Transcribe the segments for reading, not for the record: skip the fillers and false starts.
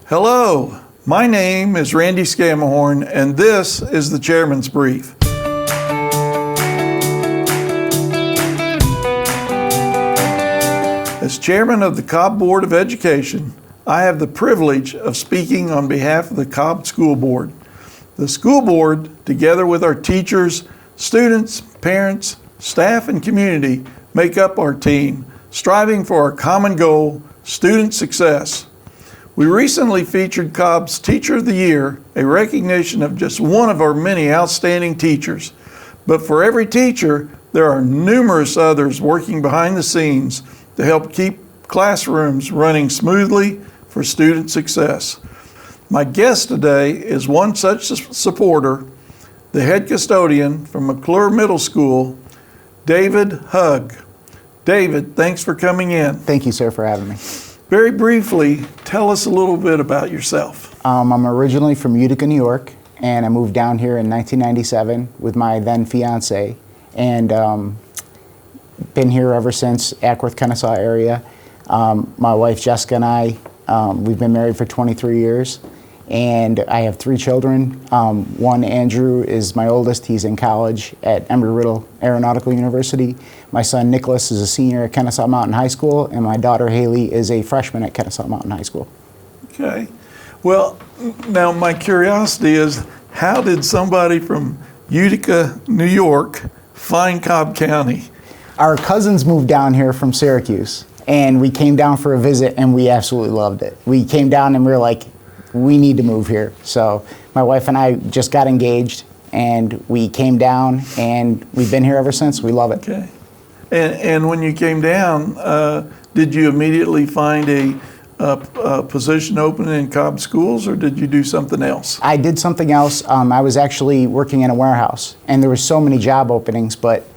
Hello, my name is Randy Scamihorn, and this is the Chairman's Brief. As Chairman of the Cobb Board of Education, I have the privilege of speaking on behalf of the Cobb School Board. The school board, together with our teachers, students, parents, staff, and community, make up our team, striving for our common goal, student success. We recently featured Cobb's Teacher of the Year, a recognition of just one of our many outstanding teachers. But for every teacher, there are numerous others working behind the scenes to help keep classrooms running smoothly for student success. My guest today is one such supporter, the head custodian from McClure Middle School, David Hugg. David, thanks for coming in. Thank you, sir, for having me. Very briefly, tell us a little bit about yourself. I'm originally from Utica, New York, and I moved down here in 1997 with my then fiance, and been here ever since, Ackworth, Kennesaw area. My wife Jessica and I, we've been married for 23 years, and I have 3 children. One, Andrew, is my oldest. He's in college at Embry-Riddle Aeronautical University. My son, Nicholas, is a senior at Kennesaw Mountain High School, and my daughter, Haley, is a freshman at Kennesaw Mountain High School. Okay. Well, now my curiosity is, how did somebody from Utica, New York, find Cobb County? Our cousins moved down here from Syracuse, and we came down for a visit, and we absolutely loved it. We came down and we were like, we need to move here. So my wife and I just got engaged, and we came down, and we've been here ever since. We love it. Okay. And when you came down, did you immediately find a position open in Cobb Schools, or did you do something else? I did something else. I was actually working in a warehouse, and there were so many job openings, but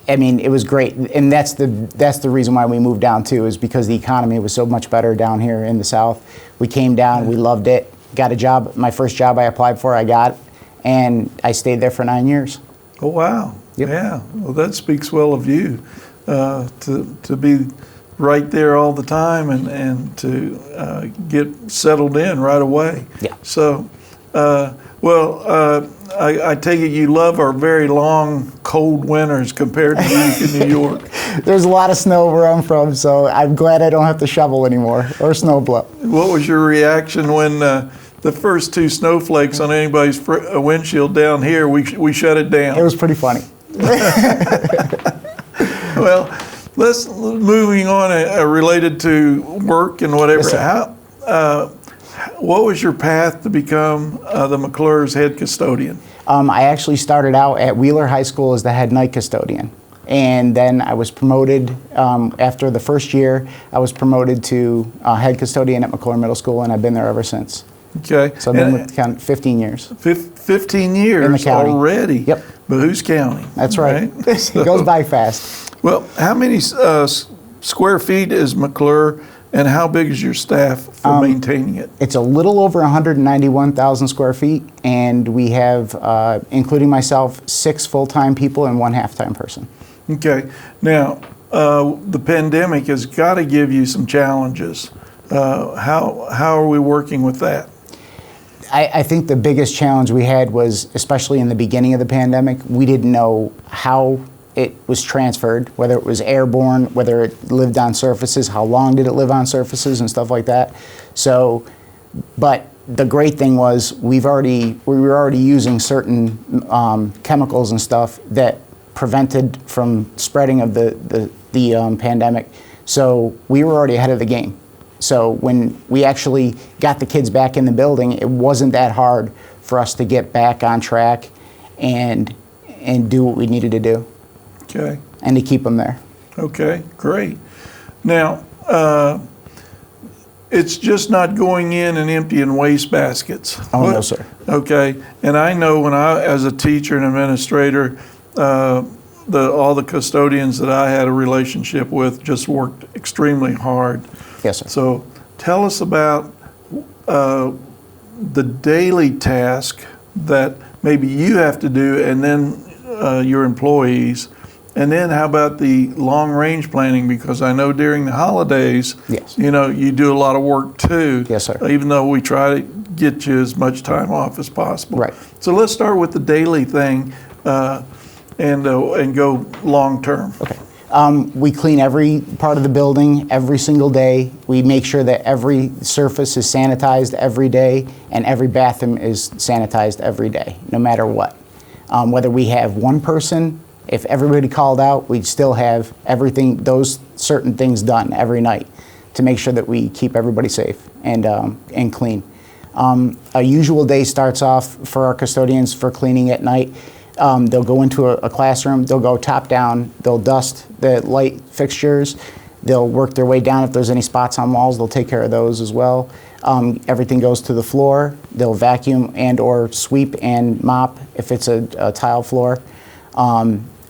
I mean, it was great. And that's the reason why we moved down too, is because the economy was so much better down here in the South. We came down, we loved it, got a job. My first job I applied for, I got, and I stayed there for 9 years. Oh, wow. Yep. Yeah. Well, that speaks well of you, to be right there all the time and to get settled in right away. Yeah. So, I take it you love our very long, cold winters compared to Utica, New York. There's a lot of snow where I'm from, so I'm glad I don't have to shovel anymore or snowblow. What was your reaction when the first 2 snowflakes on anybody's windshield down here, we shut it down? It was pretty funny. Well, let's moving on related to work and whatever. Yes, What was your path to become the McClure's head custodian? I actually started out at Wheeler High School as the head night custodian. And then I was promoted, after the first year, I was promoted to head custodian at McClure Middle School, and I've been there ever since. Okay. So I've been with the county 15 years. 15 years in the county already? Yep. But who's counting? That's right. It goes by fast. Well, how many square feet is McClure, and how big is your staff for maintaining it? It's a little over 191,000 square feet, and we have, including myself, 6 full-time people and 1 half-time person. Okay. Now, the pandemic has got to give you some challenges. How are we working with that? I think the biggest challenge we had was, especially in the beginning of the pandemic, we didn't know how it was transferred, whether it was airborne, whether it lived on surfaces, how long did it live on surfaces and stuff like that. So, but the great thing was we were already using certain chemicals and stuff that prevented from spreading of the pandemic. So we were already ahead of the game. So when we actually got the kids back in the building, it wasn't that hard for us to get back on track and do what we needed to do. Okay. And to keep them there. Okay, great. Now, it's just not going in and emptying waste baskets. Oh, no, sir. Okay, and I know when I, as a teacher and administrator, all the custodians that I had a relationship with just worked extremely hard. Yes, sir. So tell us about the daily task that maybe you have to do, and then your employees, And then how about the long range planning? Because I know during the holidays, Yes. you know, you do a lot of work too. Yes, sir. Even though we try to get you as much time off as possible. Right. So let's start with the daily thing and go long term. Okay. We clean every part of the building every single day. We make sure that every surface is sanitized every day and every bathroom is sanitized every day, no matter what. Whether we have one person, if everybody called out, we'd still have everything, those certain things done every night to make sure that we keep everybody safe and clean. A usual day starts off for our custodians for cleaning at night. They'll go into a classroom, they'll go top down, they'll dust the light fixtures, they'll work their way down. If there's any spots on walls, they'll take care of those as well. Everything goes to the floor. They'll vacuum and or sweep and mop if it's a tile floor.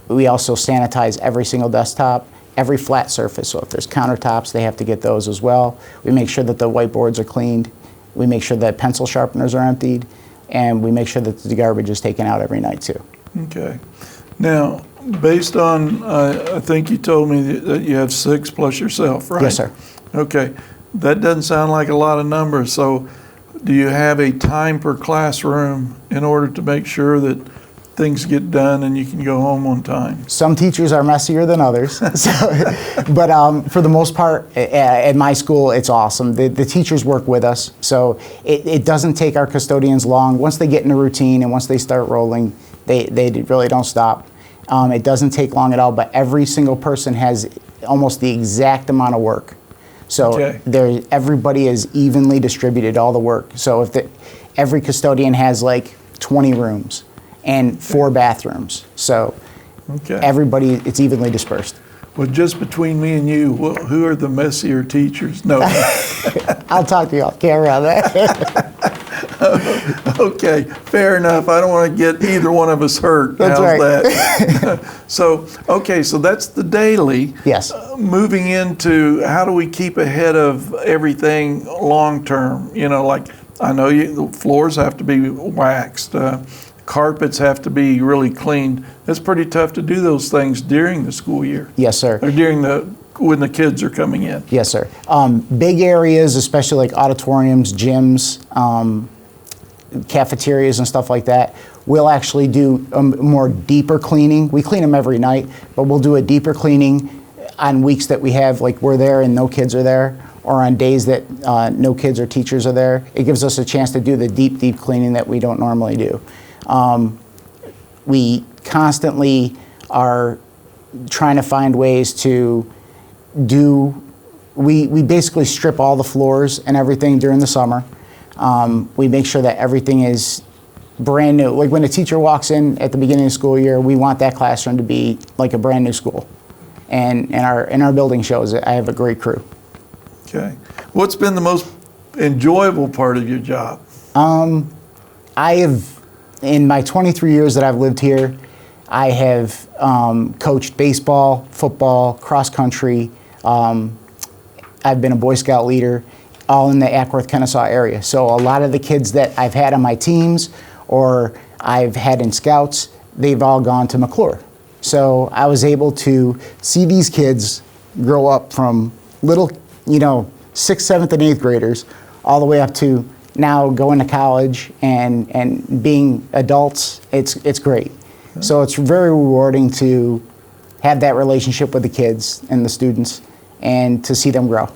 We also sanitize every single desktop, every flat surface. So if there's countertops, they have to get those as well. We make sure that the whiteboards are cleaned. We make sure that pencil sharpeners are emptied. And we make sure that the garbage is taken out every night too. Okay. Now, based on, I think you told me that you have 6 plus yourself, right? Yes, sir. Okay. That doesn't sound like a lot of numbers. So do you have a time per classroom in order to make sure that things get done and you can go home on time? Some teachers are messier than others, but for the most part, at my school, it's awesome. The teachers work with us, so it doesn't take our custodians long. Once they get in a routine and once they start rolling, they really don't stop. It doesn't take long at all, but every single person has almost the exact amount of work. So Okay. everybody is evenly distributed, all the work. So if every custodian has like 20 rooms and 4 bathrooms. So Okay. everybody, it's evenly dispersed. Well, just between me and you, who are the messier teachers? No. I'll talk to you off camera on that. Okay, fair enough. I don't want to get either one of us hurt. That's How's right. that? So that's the daily. Yes. Moving into how do we keep ahead of everything long term? You know, like I know the floors have to be waxed. Carpets have to be really cleaned. It's pretty tough to do those things during the school year. Yes, sir. Or when the kids are coming in. Yes, sir. Big areas, especially like auditoriums, gyms, cafeterias and stuff like that, we'll actually do a more deeper cleaning. We clean them every night, but we'll do a deeper cleaning on weeks that we have, like we're there and no kids are there, or on days that no kids or teachers are there. It gives us a chance to do the deep cleaning that we don't normally do. We constantly are trying to find ways to we basically strip all the floors and everything during the summer. We make sure that everything is brand new. Like when a teacher walks in at the beginning of the school year, we want that classroom to be like a brand new school. And our building shows it. I have a great crew. Okay. What's been the most enjoyable part of your job? I have, in my 23 years that I've lived here, I have coached baseball, football, cross country. I've been a Boy Scout leader, all in the Ackworth-Kennesaw area. So a lot of the kids that I've had on my teams or I've had in Scouts, they've all gone to McClure. So I was able to see these kids grow up from little, 6th, 7th, and 8th graders all the way up to now going to college and being adults. It's great. So it's very rewarding to have that relationship with the kids and the students and to see them grow.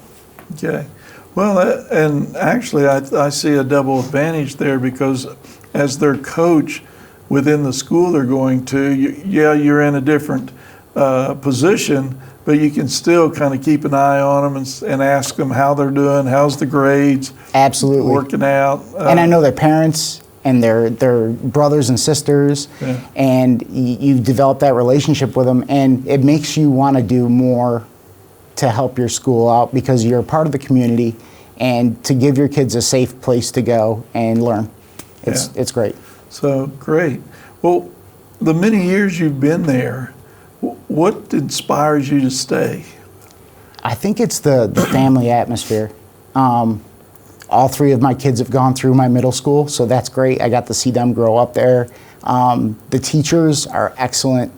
Okay. Well, and actually I see a double advantage there because as their coach within the school they're going to, you're in a different position, but you can still kind of keep an eye on them and ask them how they're doing, how's the grades, Absolutely. working out. And I know their parents and their brothers and sisters, and you've developed that relationship with them, and it makes you want to do more to help your school out because you're a part of the community and to give your kids a safe place to go and learn. It's great. So, great. Well, the many years you've been there, what inspires you to stay? I think it's the family atmosphere. All 3 of my kids have gone through my middle school, so that's great. I got to see them grow up there. The teachers are excellent.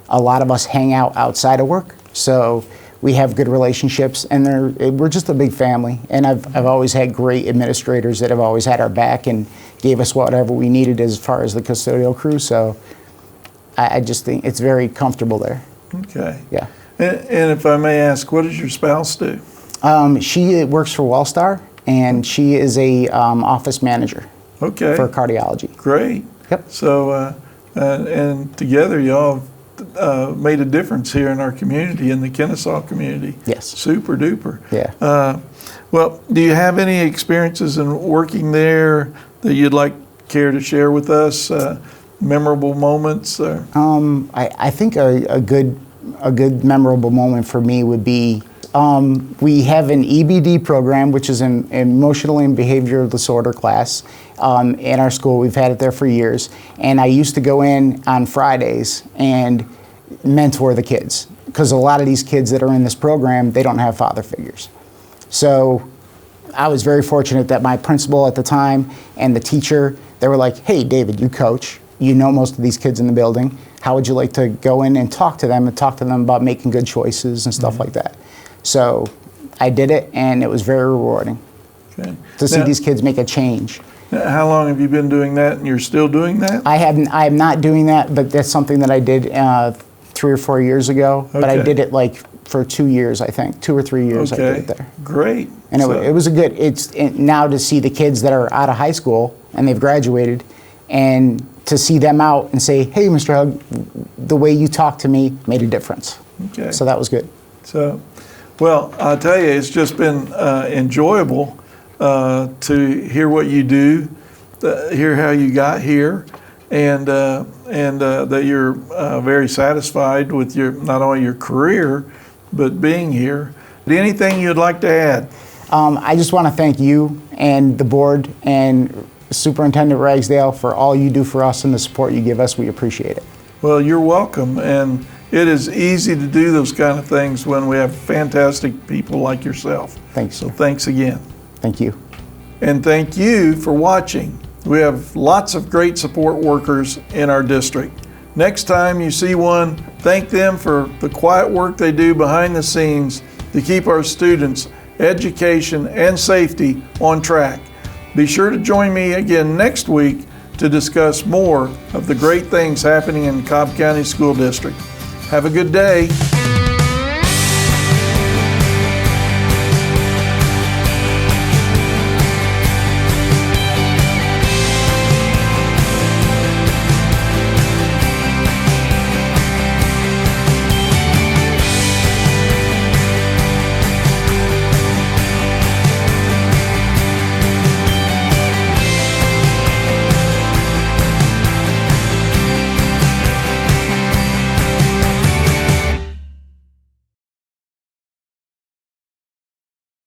a lot of us hang out outside of work, so we have good relationships, and we're just a big family. And I've always had great administrators that have always had our back and gave us whatever we needed as far as the custodial crew. So I just think it's very comfortable there. Okay. Yeah. And if I may ask, what does your spouse do? She works for Wellstar, and she is a office manager. Okay. For cardiology. Great. Yep. So, and together y'all made a difference here in our community, in the Kennesaw community. Yes. Super duper. Yeah. Well, do you have any experiences in working there that you'd care to share with us? Memorable moments? I think a good memorable moment for me would be we have an EBD program, which is an emotional and behavioral disorder class in our school. We've had it there for years, and I used to go in on Fridays and mentor the kids, because a lot of these kids that are in this program, they don't have father figures. So I was very fortunate that my principal at the time and the teacher, they were like, "Hey, David, you coach. You know most of these kids in the building. How would you like to go in and talk to them about making good choices and stuff like that?" So I did it, and it was very rewarding to see these kids make a change. How long have you been doing that, and you're still doing that? I'm not doing that, but that's something that I did 3 or 4 years ago. But I did it for 2 years, I think, 2 or 3 years I did it there. Great. And it was a good, now to see the kids that are out of high school and they've graduated, and to see them out and say, "Hey, Mr. Hugg, the way you talked to me made a difference." Okay. So that was good. So, well, I'll tell you, it's just been enjoyable to hear what you do, hear how you got here, and that you're very satisfied with not only your career, but being here. Anything you'd like to add? I just want to thank you and the board and Superintendent Ragsdale for all you do for us and the support you give us. We appreciate it. Well, you're welcome, and it is easy to do those kind of things when we have fantastic people like yourself. Thanks. So thanks again. Thank you. And thank you for watching. We have lots of great support workers in our district. Next time you see one, thank them for the quiet work they do behind the scenes to keep our students' education and safety on track. Be sure to join me again next week to discuss more of the great things happening in Cobb County School District. Have a good day.